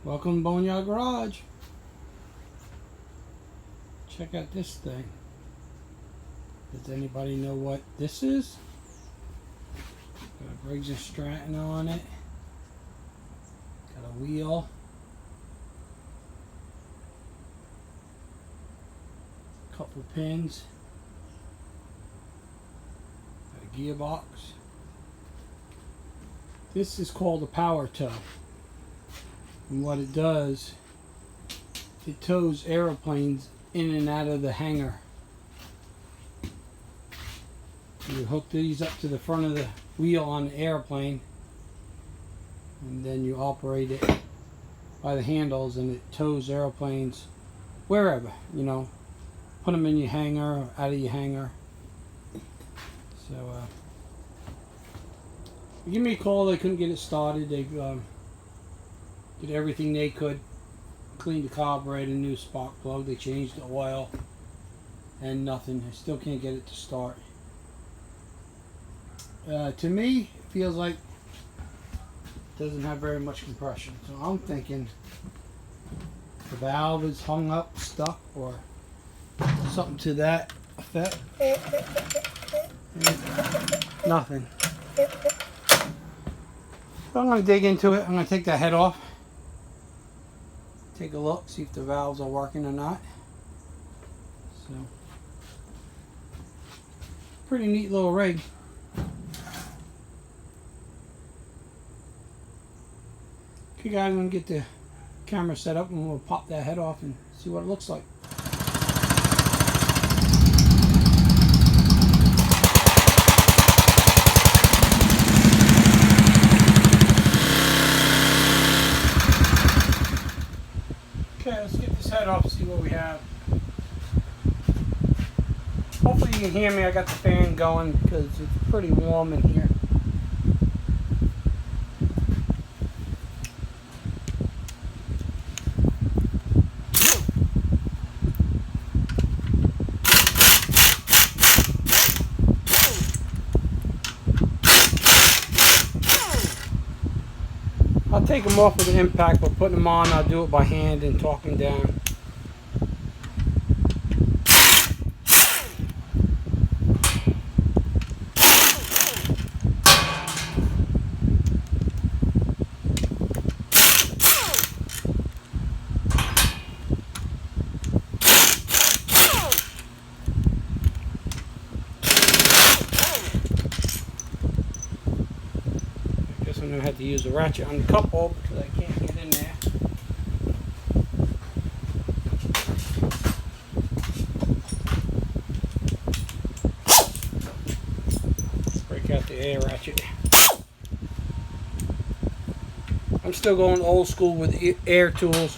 Welcome to Boneyard Garage. Check out this thing. Does anybody know what this is? Got a Briggs & Stratton on it. Got a wheel. Couple pins. Got a gearbox. This is called a power tow. And what it does, it tows airplanes in and out of the hangar. You hook these up to the front of the wheel on the airplane, and then you operate it by the handles, and it tows airplanes wherever, you know. Put them in your hangar or out of your hangar. So give me a call. They couldn't get it started. They did everything they could. Cleaned the carburetor, new spark plug. They changed the oil, and nothing. I still can't get it to start. To me, it feels like it doesn't have very much compression. So I'm thinking the valve is hung up, stuck, or something to that effect. Nothing. So I'm going to dig into it. I'm going to take that head off. Take a look, see if the valves are working or not. So, pretty neat little rig. Okay guys, I'm going to get the camera set up and we'll pop that head off and see what it looks like. Okay, let's get this head off and see what we have. Hopefully you can hear me. I got the fan going because it's pretty warm in here. I'll take them off with an impact, but putting them on, I'll do it by hand and talking down. I'm going to have to use a ratchet on the cup hole because I can't get in there. Break out the air ratchet. I'm still going old school with air tools.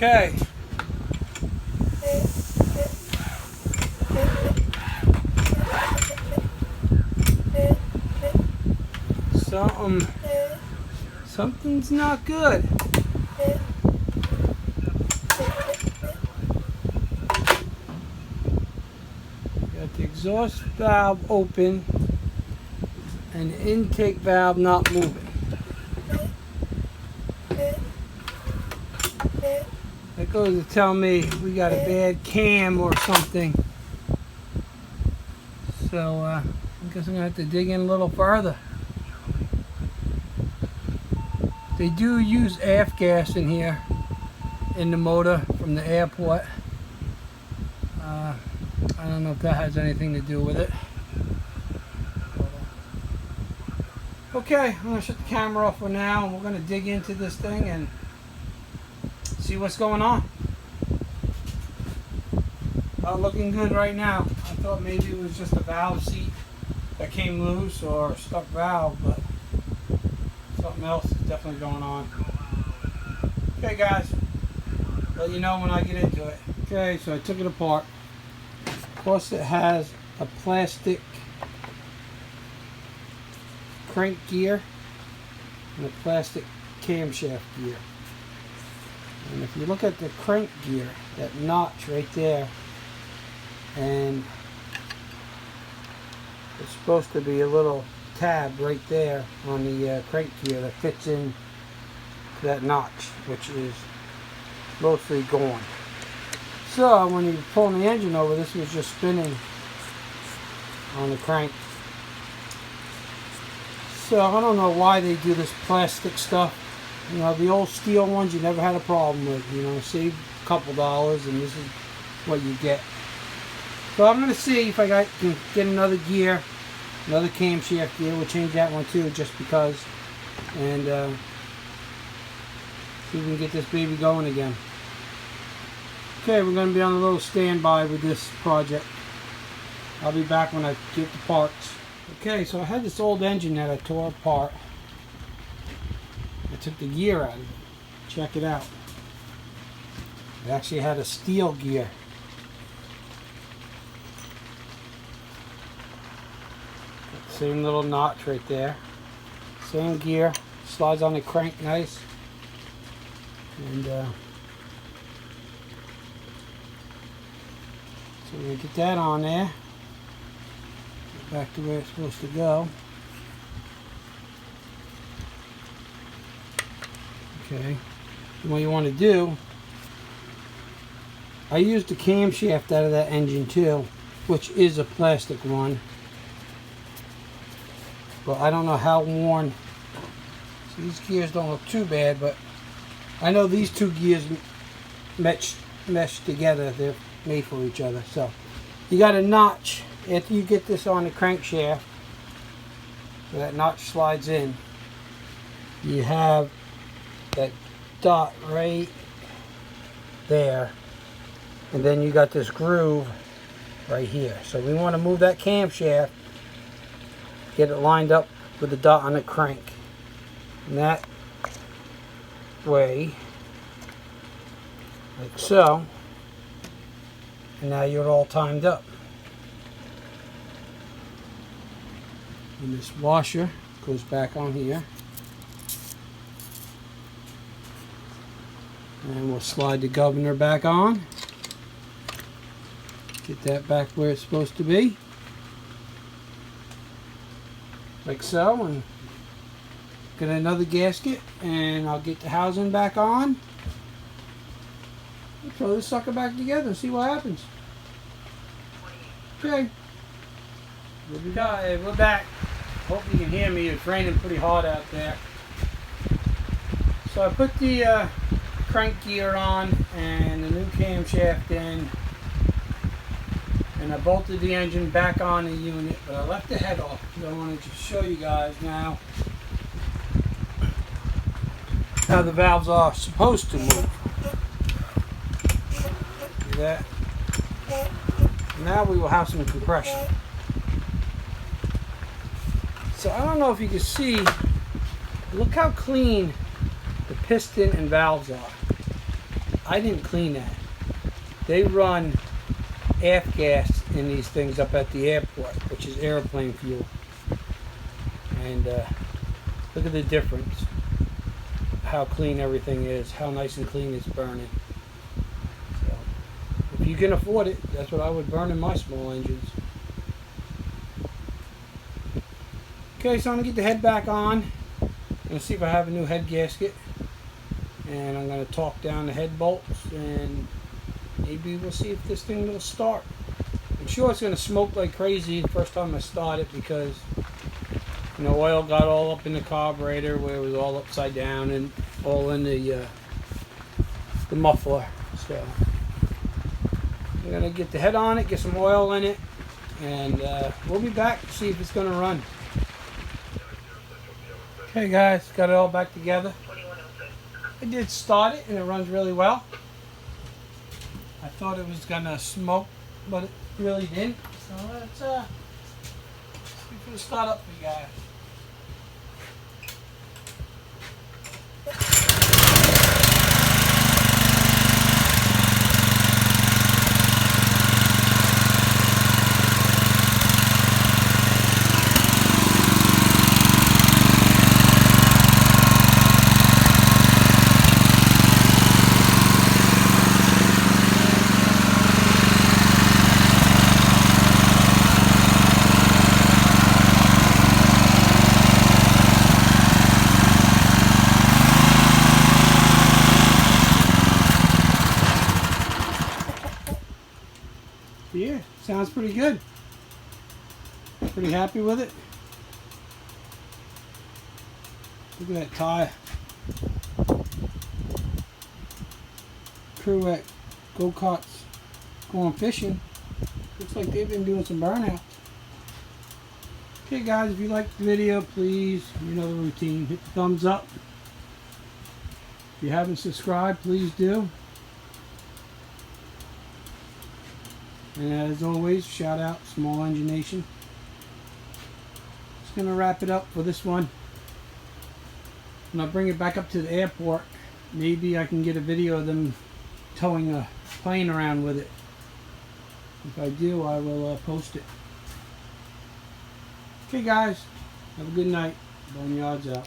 Okay. Something's not good. Got the exhaust valve open and the intake valve not moving. That goes to tell me we got a bad cam or something. So I guess I'm gonna have to dig in a little further. They do use aft gas in here in the motor from the airport. I don't know if that has anything to do with it. Okay, I'm gonna shut the camera off for now, and we're gonna dig into this thing and see what's going on. Not looking good right now. I thought maybe it was just a valve seat that came loose or a stuck valve, but something else is definitely going on. Okay guys, let you know when I get into it. Okay, so I took it apart. Of course it has a plastic crank gear and a plastic camshaft gear. And if you look at the crank gear, that notch right there, and it's supposed to be a little tab right there on the crank gear that fits in to that notch, which is mostly gone. So when you pull the engine over, this was just spinning on the crank. So I don't know why they do this plastic stuff. You know, the old steel ones you never had a problem with. You know, save a couple dollars and this is what you get. So I'm going to see if I can get another gear, another camshaft gear. We'll change that one too just because. And see if we can get this baby going again. Okay, we're going to be on a little standby with this project. I'll be back when I get the parts. Okay, so I had this old engine that I tore apart. I took the gear out of it. Check it out. It actually had a steel gear. Same little notch right there. Same gear. Slides on the crank nice. And so we're going to get that on there. Get back to where it's supposed to go. Okay. And what you want to do, I used the camshaft out of that engine too, which is a plastic one. But I don't know how worn. So these gears don't look too bad, but I know these two gears mesh together. They're made for each other. So you got a notch after you get this on the crankshaft. So that notch slides in. You have that dot right there, and then you got this groove right here. So we want to move that camshaft, get it lined up with the dot on the crank, and that way, like so, and now you're all timed up. And this washer goes back on here, and we'll slide the governor back on, get that back where it's supposed to be, like so, and get another gasket, and I'll get the housing back on, throw this sucker back together and see what happens. Okay, we're back. Hope you can hear me. It's raining pretty hard out there. So I put the crank gear on and the new camshaft in, and I bolted the engine back on the unit, but I left the head off because I wanted to show you guys now how the valves are supposed to move. See that? Now we will have some compression. So I don't know if you can see, look how clean the piston and valves are. I didn't clean that. They run aft gas in these things up at the airport, which is airplane fuel. And look at the difference. How clean everything is, how nice and clean it's burning. So, if you can afford it, that's what I would burn in my small engines. Okay, so I'm going to get the head back on. I'm going to see if I have a new head gasket. and I'm going to torque down the head bolts, and maybe we'll see if this thing will start. I'm sure it's going to smoke like crazy the first time I start it, because you know, oil got all up in the carburetor where it was all upside down and all in the muffler. So I'm going to get the head on it, get some oil in it, and we'll be back to see if it's going to run. Okay guys, got it all back together. I did start it and it runs really well. I thought it was going to smoke, but it really didn't. So let's see if it'll start up for you guys. Yeah, sounds pretty good. Pretty happy with it. Look at that tire. Crew at go-karts going fishing. Looks like they've been doing some burnouts. Okay guys, if you liked the video, please, you know the routine, hit the thumbs up. If you haven't subscribed, please do. And as always, shout out Small Engine Nation. Just gonna wrap it up for this one. When I bring it back up to the airport, maybe I can get a video of them towing a plane around with it. If I do, I will post it. Okay guys, have a good night. Boneyards out.